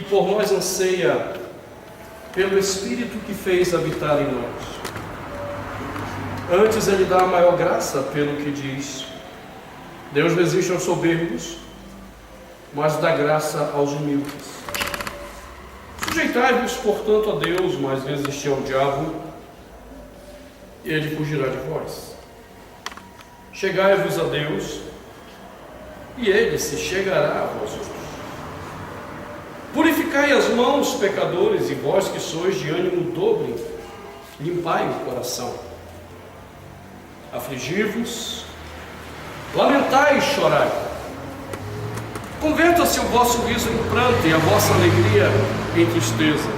e por nós anseia pelo Espírito que fez habitar em nós. Antes ele dá a maior graça pelo que diz: Deus resiste aos soberbos, mas dá graça aos humildes. Sujeitai-vos, portanto, a Deus, mas resisti ao diabo, e ele fugirá de vós. Chegai-vos a Deus, e ele se chegará a vós outros. Purificai as mãos, pecadores, e vós que sois de ânimo dobre, limpai o coração. Afligi-vos, lamentai e chorai. Converta-se o vosso riso em pranto e a vossa alegria em tristeza.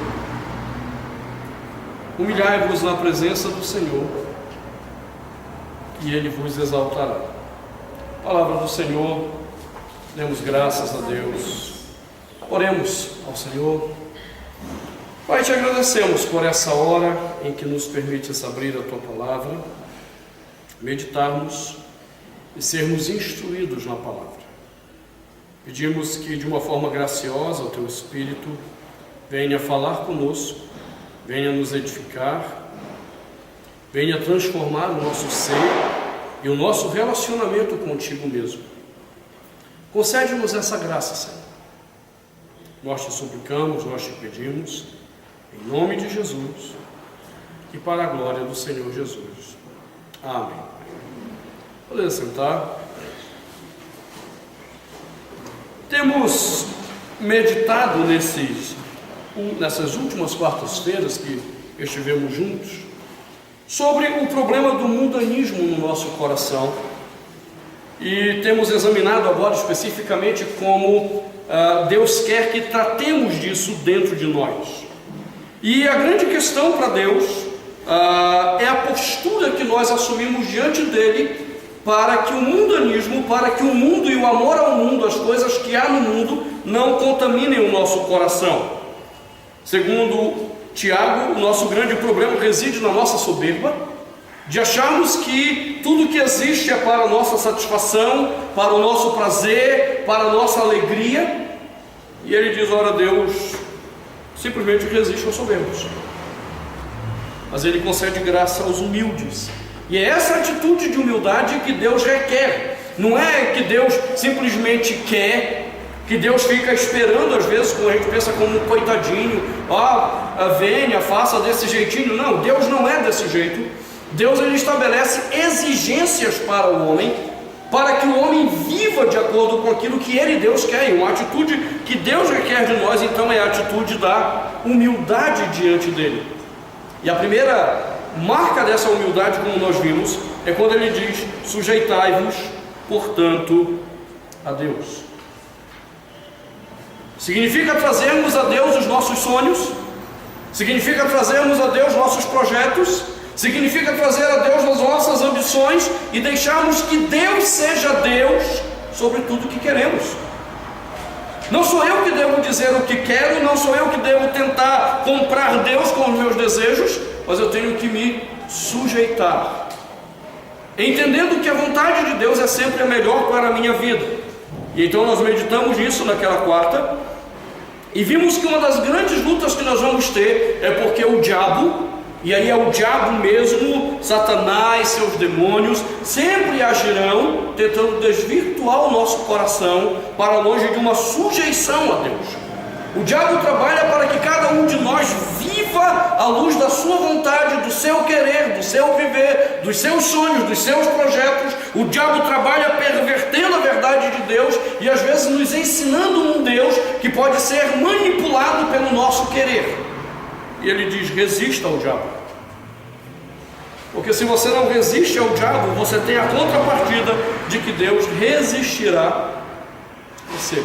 Humilhai-vos na presença do Senhor, e ele vos exaltará. Palavra do Senhor, demos graças a Deus. Oremos ao Senhor. Pai, te agradecemos por essa hora em que nos permites abrir a Tua Palavra, meditarmos e sermos instruídos na Palavra. Pedimos que de uma forma graciosa o Teu Espírito venha falar conosco, venha nos edificar, venha transformar o nosso ser e o nosso relacionamento contigo mesmo. Concede-nos essa graça, Senhor. Nós te suplicamos, nós te pedimos, em nome de Jesus e para a glória do Senhor Jesus. Amém. Podem sentar. Temos meditado nessas últimas quartas-feiras que estivemos juntos sobre o problema do mundanismo no nosso coração, e temos examinado agora especificamente como Deus quer que tratemos disso dentro de nós. E a grande questão para Deus é a postura que nós assumimos diante dele, para que o mundanismo, para que o mundo e o amor ao mundo, as coisas que há no mundo, não contaminem o nosso coração. Segundo Tiago, o nosso grande problema reside na nossa soberba, de acharmos que tudo que existe é para a nossa satisfação, para o nosso prazer, para a nossa alegria. E ele diz: ora, Deus simplesmente resiste aos soberbos, mas ele concede graça aos humildes. E é essa atitude de humildade que Deus requer. Não é que Deus simplesmente quer, que Deus fica esperando, às vezes, quando a gente pensa como um coitadinho, venha, faça desse jeitinho. Não, Deus não é desse jeito. Deus, ele estabelece exigências para o homem, para que o homem viva de acordo com aquilo que ele, Deus, quer. E uma atitude que Deus requer de nós, então, é a atitude da humildade diante dele. E a primeira marca dessa humildade, como nós vimos, é quando ele diz: sujeitai-vos, portanto, a Deus. Significa trazermos a Deus os nossos sonhos, significa trazermos a Deus nossos projetos, significa trazer a Deus as nossas ambições e deixarmos que Deus seja Deus sobre tudo que queremos. Não sou eu que devo dizer o que quero, não sou eu que devo tentar comprar Deus com os meus desejos, mas eu tenho que me sujeitar, entendendo que a vontade de Deus é sempre a melhor para a minha vida. E então nós meditamos nisso naquela quarta, e vimos que uma das grandes lutas que nós vamos ter é porque o diabo, e aí é o diabo mesmo, Satanás, seus demônios, sempre agirão tentando desvirtuar o nosso coração para longe de uma sujeição a Deus. O diabo trabalha para que cada um de nós viva à luz da sua vontade, do seu querer, do seu viver, dos seus sonhos, dos seus projetos. O diabo trabalha pervertendo a verdade de Deus e às vezes nos ensinando um Deus que pode ser manipulado pelo nosso querer. E ele diz: resista ao diabo. Porque se você não resiste ao diabo, você tem a contrapartida de que Deus resistirá a você.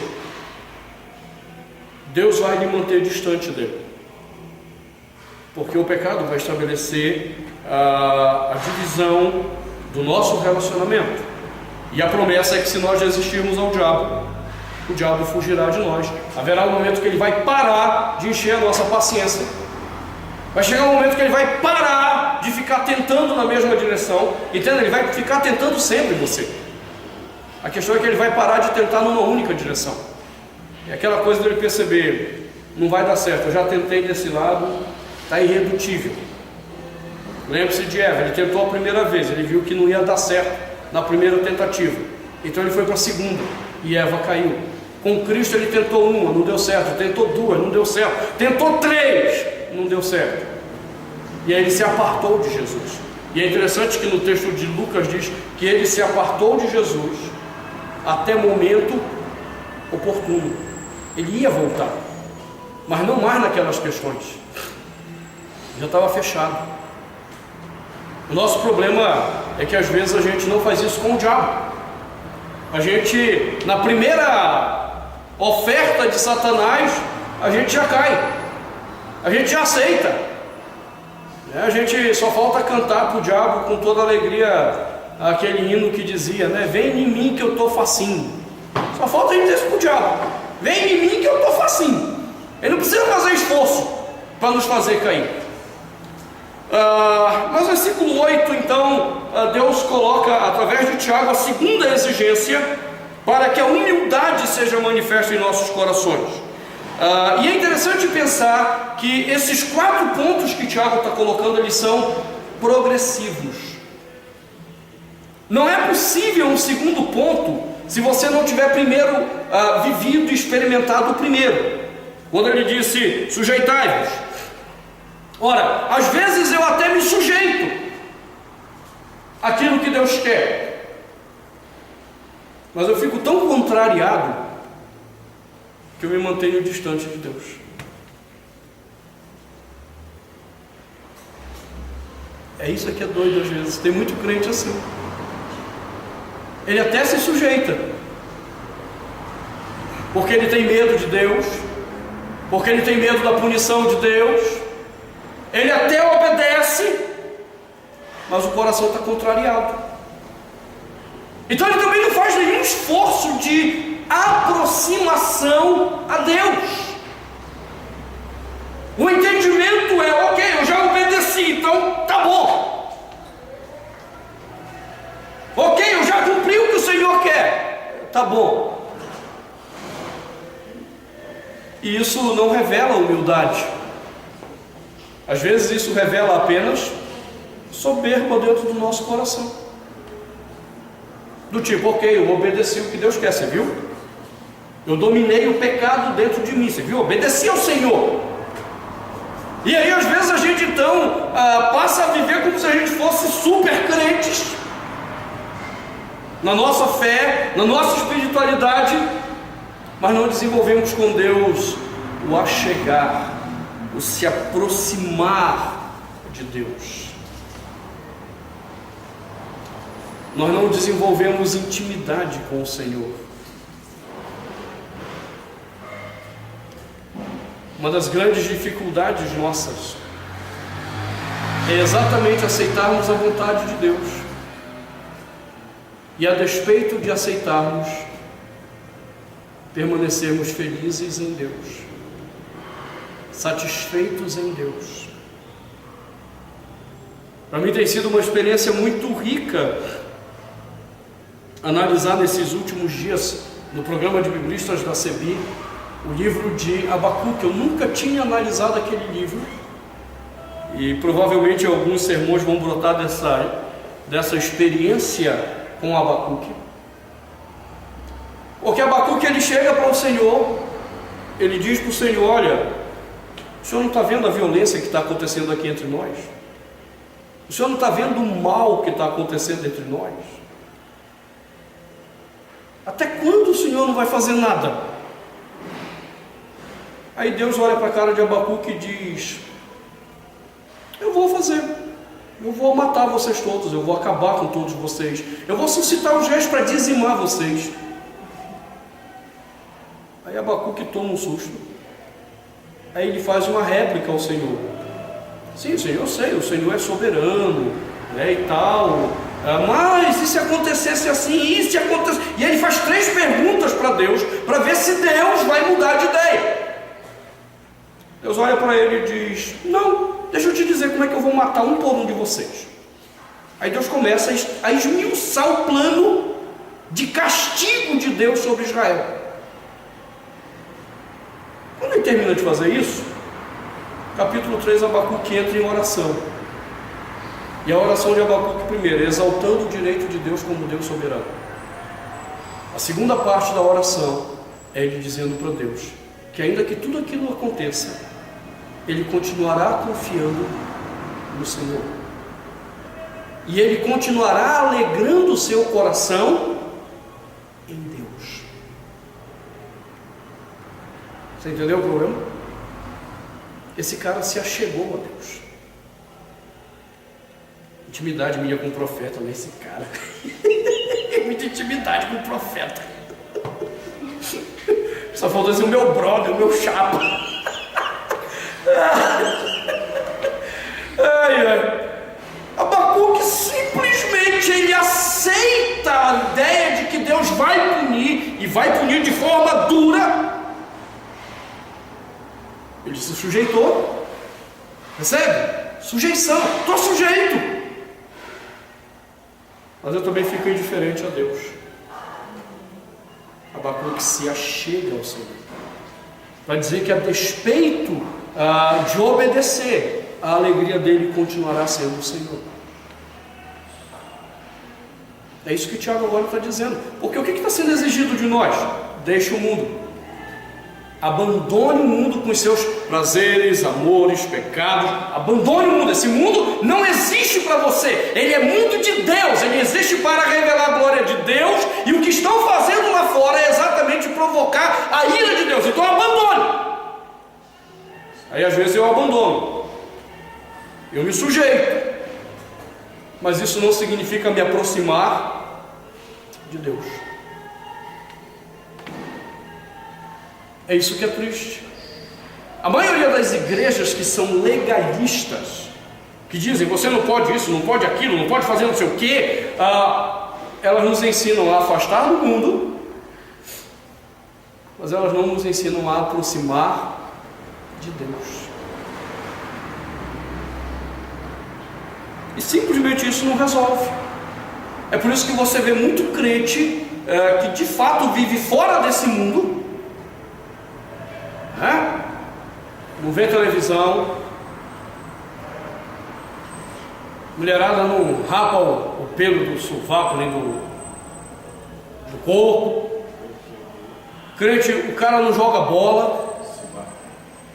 Deus vai lhe manter distante dele, porque o pecado vai estabelecer a divisão do nosso relacionamento. E a promessa é que se nós resistirmos ao diabo, o diabo fugirá de nós. Haverá um momento que ele vai parar de encher a nossa paciência. Vai chegar um momento que ele vai parar de ficar tentando na mesma direção. Entenda? Ele vai ficar tentando sempre você. A questão é que ele vai parar de tentar numa única direção. É aquela coisa dele perceber: não vai dar certo, eu já tentei desse lado, está irredutível. Lembre-se de Eva, ele tentou a primeira vez, ele viu que não ia dar certo na primeira tentativa, então ele foi para a segunda, e Eva caiu. Com Cristo ele tentou uma, não deu certo, tentou duas, não deu certo, tentou três, não deu certo, e aí ele se apartou de Jesus. E é interessante que no texto de Lucas diz que ele se apartou de Jesus até momento oportuno. Ele ia voltar, mas não mais naquelas questões, já estava fechado. O nosso problema é que às vezes a gente não faz isso com o diabo. A gente, na primeira oferta de Satanás, a gente já cai, a gente já aceita. A gente só falta cantar para o diabo com toda alegria aquele hino que dizia, né? Vem em mim que eu estou facinho. Só falta a gente dizer isso para o diabo: vem em mim que eu estou facinho. Ele não precisa fazer esforço para nos fazer cair. Mas no versículo 8, então, Deus coloca através de Tiago a segunda exigência para que a humildade seja manifesta em nossos corações. E é interessante pensar que esses 4 pontos que Tiago está colocando, eles são progressivos. Não é possível um segundo ponto se você não tiver primeiro vivido e experimentado o primeiro. Quando ele disse, sujeitai-vos. Ora, às vezes eu até me sujeito àquilo que Deus quer, mas eu fico tão contrariado que eu me mantenho distante de Deus. É isso que é doido às vezes. Tem muito crente assim. Ele até se sujeita, porque ele tem medo de Deus, porque ele tem medo da punição de Deus. Ele até obedece, mas o coração está contrariado. Então ele também não faz nenhum esforço de aproximação a Deus. O entendimento é, ok, eu já obedeci, então tá bom. Ok, eu já cumpri o que o Senhor quer, tá bom. E isso não revela humildade. Às vezes isso revela apenas soberba dentro do nosso coração. Do tipo, ok, eu obedeci o que Deus quer, você viu? Eu dominei o pecado dentro de mim, você viu? Obedeci ao Senhor. E aí às vezes a gente então passa a viver como se a gente fosse super crentes na nossa fé, na nossa espiritualidade, mas não desenvolvemos com Deus o achegar, o se aproximar de Deus. Nós não desenvolvemos intimidade com o Senhor. Uma das grandes dificuldades nossas é exatamente aceitarmos a vontade de Deus, e a despeito de aceitarmos, permanecermos felizes em Deus, satisfeitos em Deus. Para mim tem sido uma experiência muito rica analisar nesses últimos dias, no programa de biblistas da CEBI, o livro de Abacuque. Eu nunca tinha analisado aquele livro, e provavelmente alguns sermões vão brotar dessa experiência com Abacuque. Porque Abacuque, ele chega para o Senhor, ele diz para o Senhor: olha, o Senhor não está vendo a violência que está acontecendo aqui entre nós? O Senhor não está vendo o mal que está acontecendo entre nós? Até quando o Senhor não vai fazer nada? Aí Deus olha para a cara de Abacuque e diz: eu vou fazer, eu vou matar vocês todos, eu vou acabar com todos vocês, eu vou suscitar os reis para dizimar vocês. Aí Abacuque toma um susto. Aí ele faz uma réplica ao Senhor: sim, Senhor, eu sei, o Senhor é soberano, né, e tal, mas e se acontecesse assim, e se acontecesse... E ele faz 3 perguntas para Deus, para ver se Deus vai mudar de ideia. Deus olha para ele e diz: não, deixa eu te dizer como é que eu vou matar um por um de vocês. Aí Deus começa a esmiuçar o plano de castigo de Deus sobre Israel. Quando ele termina de fazer isso, capítulo 3, Abacuque entra em oração. E a oração de Abacuque, primeiro, exaltando o direito de Deus como Deus soberano. A segunda parte da oração é ele dizendo para Deus que ainda que tudo aquilo aconteça, ele continuará confiando no Senhor. E ele continuará alegrando o seu coração em Deus. Você entendeu o problema? Esse cara se achegou a Deus. Intimidade minha com o profeta, mas esse cara muita intimidade com o profeta. Só faltou dizer o meu brother, o meu chapa. Abacuque simplesmente ele aceita a ideia de que Deus vai punir, e vai punir de forma dura. Ele se sujeitou. Percebe? Sujeição. Estou sujeito. Mas eu também fico indiferente a Deus. Abacuque se achega ao Senhor. Vai dizer que a despeito de obedecer, a alegria dele continuará sendo o Senhor. É isso que Tiago agora está dizendo. Porque o que está sendo exigido de nós? Deixe o mundo. Abandone o mundo com os seus prazeres, amores, pecados. Abandone o mundo. Esse mundo não existe para você. Ele é mundo de Deus. Ele existe para revelar a glória de Deus. E o que estão fazendo lá fora é exatamente provocar a ira de Deus. Então abandone. Aí às vezes eu abandono. Eu me sujeito. Mas isso não significa me aproximar de Deus. É isso que é triste. A maioria das igrejas que são legalistas, que dizem você não pode isso, não pode aquilo, não pode fazer não sei o quê, elas nos ensinam a afastar do mundo, mas elas não nos ensinam a aproximar de Deus. E simplesmente isso não resolve. É por isso que você vê muito crente que de fato vive fora desse mundo, não vê televisão, mulherada não rapa o pelo do sovaco nem do corpo, crente, o cara não joga bola,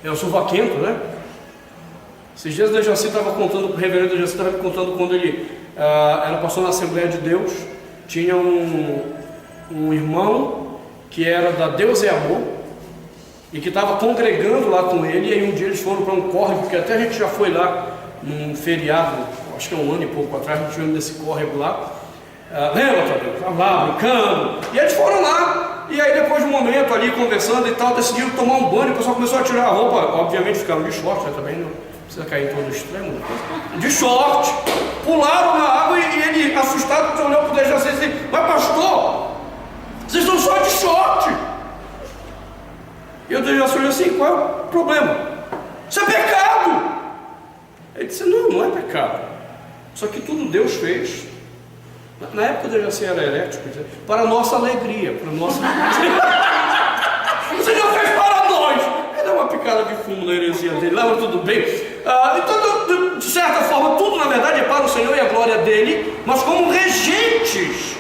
é o sovaquento, né? Esses dias o Dejaci estava contando, o reverendo Dejaci estava contando quando ele era pastor na Assembleia de Deus. Tinha um irmão que era da Deus é Amor e que estava congregando lá com ele. E aí um dia eles foram para um córrego, porque até a gente já foi lá num feriado, acho que é um ano e pouco atrás, a gente foi nesse córrego lá. Lembra, Tadeu? Estava lá brincando, e eles foram lá. E aí depois de um momento ali conversando e tal, decidiram tomar um banho. O pessoal começou a tirar a roupa, obviamente ficaram de short, né, também não precisa cair em todo o extremo, de short, pularam na água. E ele, assustado, olhou para o Dejaci e disse: mas pastor, vocês estão só de short. E o Dejaci olhou assim: qual é o problema? Isso é pecado. Ele disse: não é pecado, só que tudo Deus fez. Na época o Dejaci era elétrico, para a nossa alegria, para a nossa o Senhor fez para nós. Ele dá uma picada de fumo na heresia dele, lá, mas tudo bem. Então, de certa forma, tudo na verdade é para o Senhor e a glória dele, mas como regentes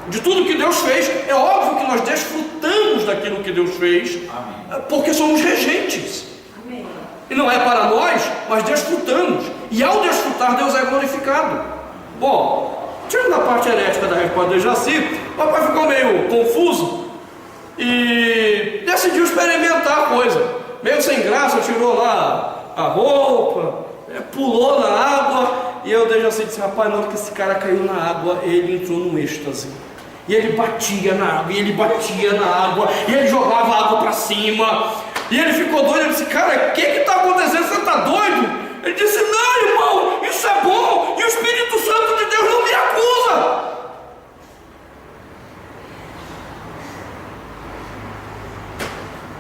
de tudo que Deus fez, é óbvio que nós desfrutamos daquilo que Deus fez. Amém. Porque somos regentes. Amém. E não é para nós, mas desfrutamos. E ao desfrutar, Deus é glorificado. Bom, tirando a parte herética da resposta do Jaci, o papai ficou meio confuso e decidiu experimentar a coisa. Meio sem graça, tirou lá a roupa, pulou na água. E eu Jaci disse: rapaz, na hora que esse cara caiu na água, ele entrou num êxtase. E ele batia na água, e ele batia na água, e ele jogava a água para cima. E ele ficou doido. Ele disse: cara, o que está acontecendo? Você está doido? Ele disse: não, irmão, isso é bom, e o Espírito Santo de Deus não me acusa.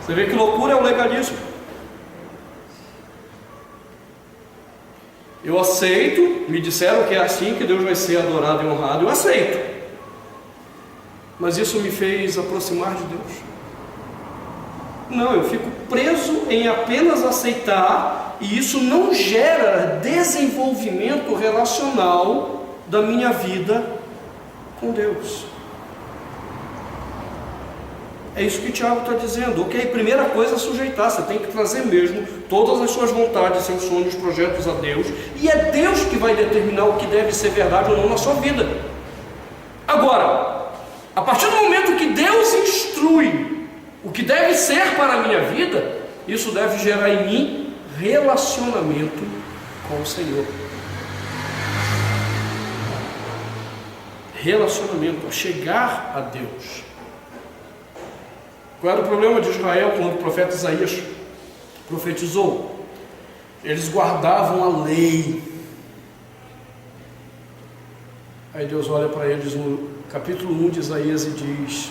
Você vê que loucura é o legalismo. Eu aceito, me disseram que é assim que Deus vai ser adorado e honrado, eu aceito. Mas isso me fez aproximar de Deus? Não, eu fico preso em apenas aceitar, e isso não gera desenvolvimento relacional da minha vida com Deus. É isso que Tiago está dizendo. Ok, primeira coisa é sujeitar. Você tem que trazer mesmo todas as suas vontades, seus sonhos, projetos a Deus, e é Deus que vai determinar o que deve ser verdade ou não na sua vida. Agora, a partir do momento que Deus instrui o que deve ser para a minha vida, isso deve gerar em mim relacionamento com o Senhor. Relacionamento, a chegar a Deus. Qual era o problema de Israel quando o profeta Isaías profetizou? Eles guardavam a lei. Aí Deus olha para eles no capítulo 1 de Isaías e diz: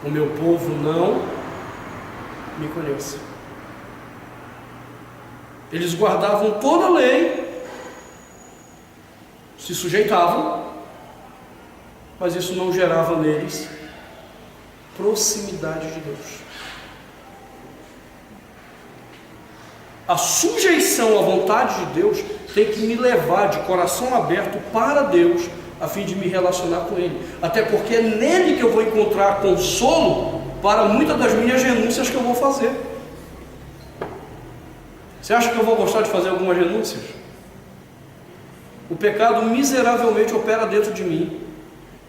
o meu povo não me conhece. Eles guardavam toda a lei, se sujeitavam, mas isso não gerava neles proximidade de Deus. A sujeição à vontade de Deus tem que me levar de coração aberto para Deus, a fim de me relacionar com Ele, até porque é nele que eu vou encontrar consolo para muitas das minhas renúncias que eu vou fazer. Você acha que eu vou gostar de fazer algumas renúncias? O pecado miseravelmente opera dentro de mim.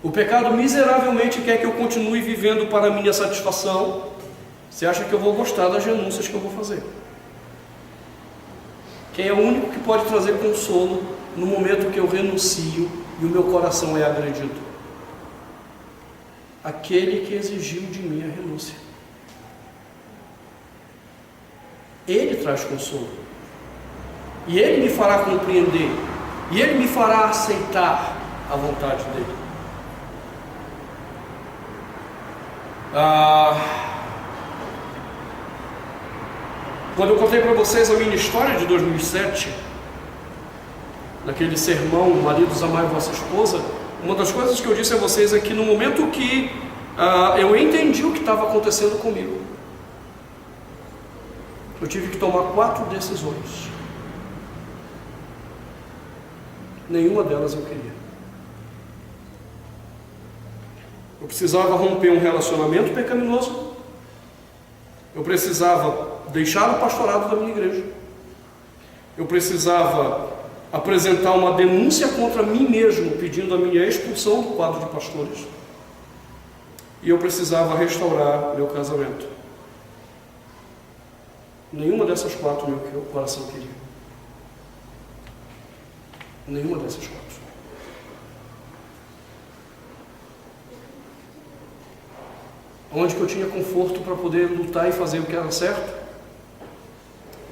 O pecado miseravelmente quer que eu continue vivendo para a minha satisfação. Você acha que eu vou gostar das renúncias que eu vou fazer? Quem é o único que pode trazer consolo no momento que eu renuncio e o meu coração é agredido? Aquele que exigiu de mim a renúncia. Ele traz consolo. E Ele me fará compreender. E Ele me fará aceitar a vontade dEle. Quando eu contei para vocês a minha história de 2007, naquele sermão, maridos amai vossa esposa, uma das coisas que eu disse a vocês é que no momento que eu entendi o que estava acontecendo comigo, eu tive que tomar 4 decisões. Nenhuma delas eu queria. Eu precisava romper um relacionamento pecaminoso. Eu precisava deixar o pastorado da minha igreja. Eu precisava apresentar uma denúncia contra mim mesmo, pedindo a minha expulsão do quadro de pastores. E eu precisava restaurar meu casamento. Nenhuma dessas 4 meu coração queria. Nenhuma dessas 4. Onde que eu tinha conforto para poder lutar e fazer o que era certo?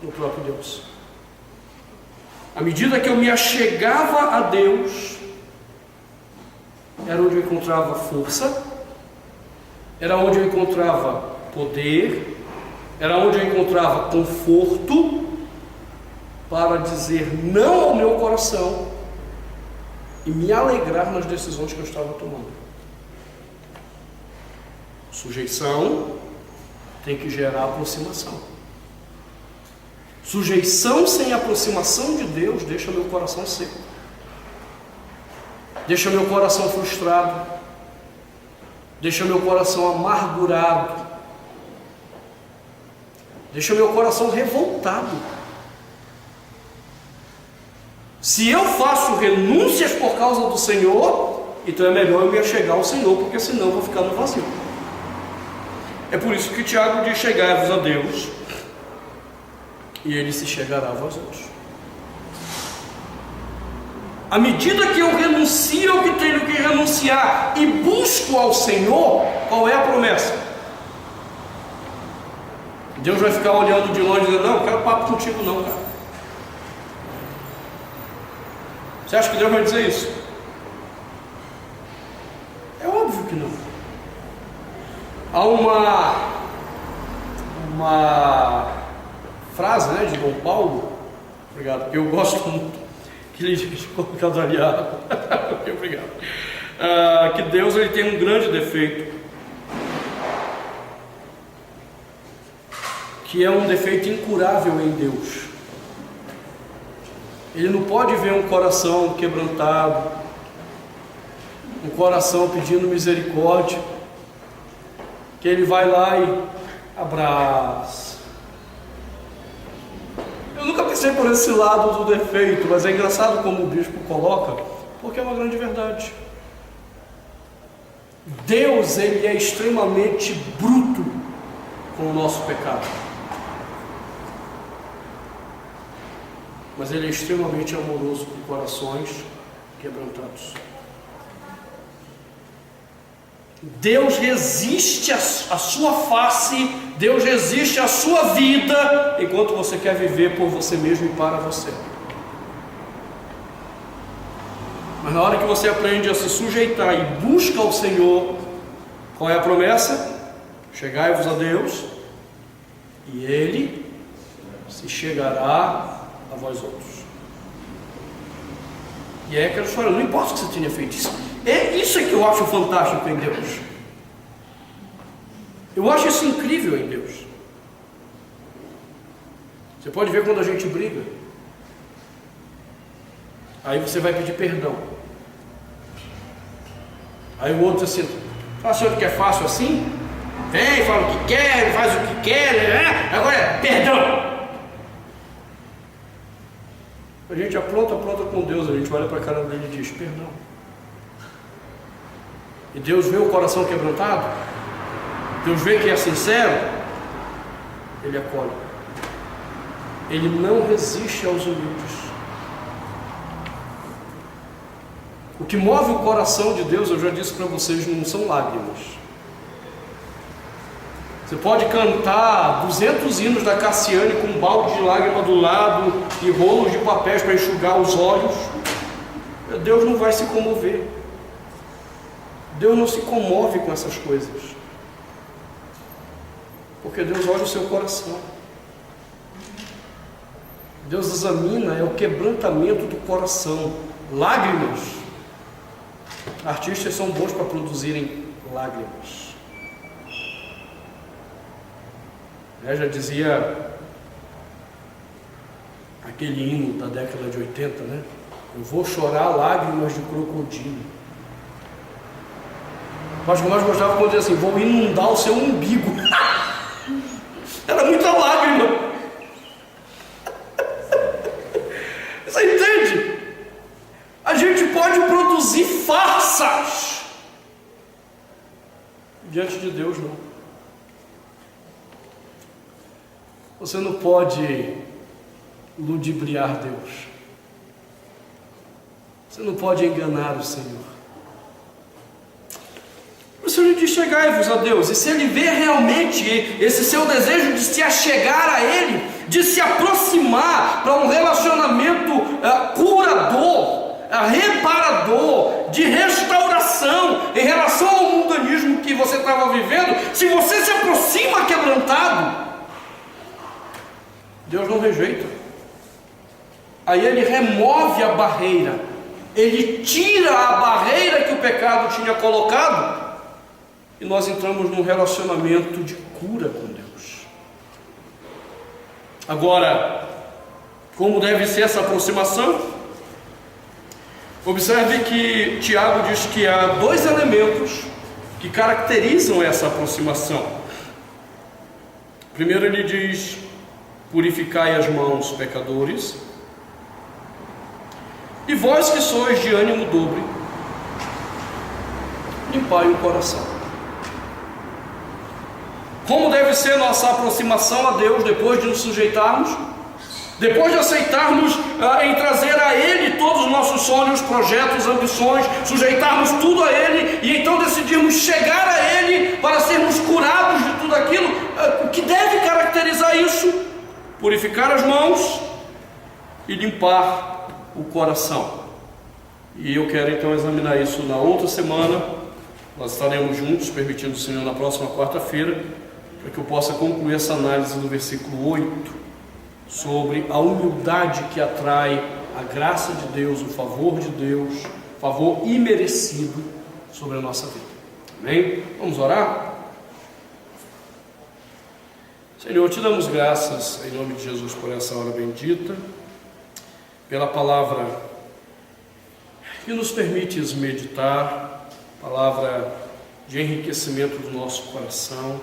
No próprio Deus. À medida que eu me achegava a Deus, era onde eu encontrava força, era onde eu encontrava poder, era onde eu encontrava conforto para dizer não ao meu coração e me alegrar nas decisões que eu estava tomando. Sujeição tem que gerar aproximação. Sujeição sem aproximação de Deus deixa meu coração seco, deixa meu coração frustrado, deixa meu coração amargurado, deixa meu coração revoltado. Se eu faço renúncias por causa do Senhor, então é melhor eu me achegar ao Senhor, porque senão eu vou ficar no vazio. É por isso que Tiago diz: chegai-vos a Deus, e Ele se chegará a vós outros. À medida que eu renuncio ao que tenho que renunciar e busco ao Senhor, qual é a promessa? Deus vai ficar olhando de longe e dizendo: não, eu quero papo contigo não, cara. Você acha que Deus vai dizer isso? É óbvio que não. Há uma frase, né, de Dom Paulo, obrigado, que eu gosto muito, que ele diz: colocado ali água. Obrigado. Que Deus, ele tem um grande defeito. que é um defeito incurável em Deus. Ele não pode ver um coração quebrantado, um coração pedindo misericórdia, que ele vai lá e abraça. Eu nunca pensei por esse lado do defeito, mas é engraçado como o bispo coloca, porque é uma grande verdade. Deus, ele é extremamente bruto com o nosso pecado, mas ele é extremamente amoroso com corações quebrantados. Deus resiste à sua face, Deus resiste à sua vida, enquanto você quer viver por você mesmo e para você. Mas na hora que você aprende a se sujeitar e busca o Senhor, qual é a promessa? Chegai-vos a Deus, e Ele se chegará a vós outros. E é aquela história, não importa o que você tenha feito, isso é que eu acho fantástico em Deus. Eu acho isso incrível em Deus. Você pode ver quando a gente briga, aí você vai pedir perdão, aí o outro diz assim: senhor que é fácil assim? Vem, fala o que quer, faz o que quer, né? Agora é perdão. A gente apronta com Deus, a gente olha para a cara dele e diz: perdão. E Deus vê o coração quebrantado, Deus vê que é sincero, Ele acolhe. Ele não resiste aos humildes. O que move o coração de Deus, eu já disse para vocês, não são lágrimas. Você pode cantar 200 hinos da Cassiane com um balde de lágrima do lado e rolos de papéis para enxugar os olhos, Deus não vai se comover. Deus não se comove com essas coisas, porque Deus olha o seu coração. Deus examina o quebrantamento do coração. Lágrimas, artistas são bons para produzirem lágrimas. Já dizia aquele hino da década de 80, né? Eu vou chorar lágrimas de crocodilo. Mas o que eu mais gostava quando dizia assim: vou inundar o seu umbigo. Era muita lágrima. Você entende? A gente pode produzir farsas, diante de Deus não. Você não pode ludibriar Deus. Você não pode enganar o Senhor. O Senhor diz: chegai-vos a Deus. E se Ele vê realmente esse seu desejo de se achegar a Ele, de se aproximar para um relacionamento curador, reparador, de restauração em relação ao mundanismo que você estava vivendo, se você se aproxima quebrantado, Deus não rejeita. Aí Ele remove a barreira, Ele tira a barreira que o pecado tinha colocado, e nós entramos num relacionamento de cura com Deus. Agora, como deve ser essa aproximação? Observe que Tiago diz que há dois elementos que caracterizam essa aproximação. Primeiro ele diz: purificai as mãos, pecadores, e vós que sois de ânimo dobre, limpai o coração. Como deve ser nossa aproximação a Deus depois de nos sujeitarmos? Depois de aceitarmos em trazer a Ele todos os nossos sonhos, projetos, ambições, sujeitarmos tudo a Ele e então decidirmos chegar a Ele para sermos curados de tudo aquilo, o que deve caracterizar isso? Purificar as mãos e limpar o coração. E eu quero então examinar isso na outra semana. Nós estaremos juntos, permitindo o Senhor, na próxima quarta-feira, para que eu possa concluir essa análise do versículo 8, sobre a humildade que atrai a graça de Deus, o favor de Deus, favor imerecido sobre a nossa vida. Amém? Vamos orar? Senhor, te damos graças em nome de Jesus por essa hora bendita, pela palavra que nos permites meditar, palavra de enriquecimento do nosso coração,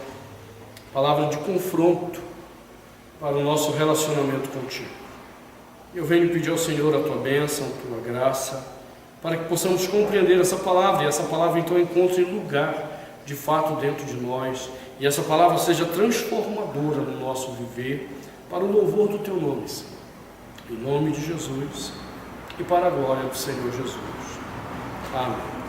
palavra de confronto para o nosso relacionamento contigo. Eu venho pedir ao Senhor a tua bênção, a tua graça, para que possamos compreender essa palavra, e essa palavra então encontre lugar de fato dentro de nós, e essa palavra seja transformadora no nosso viver, para o louvor do teu nome, Senhor. Em nome de Jesus e para a glória do Senhor Jesus. Amém.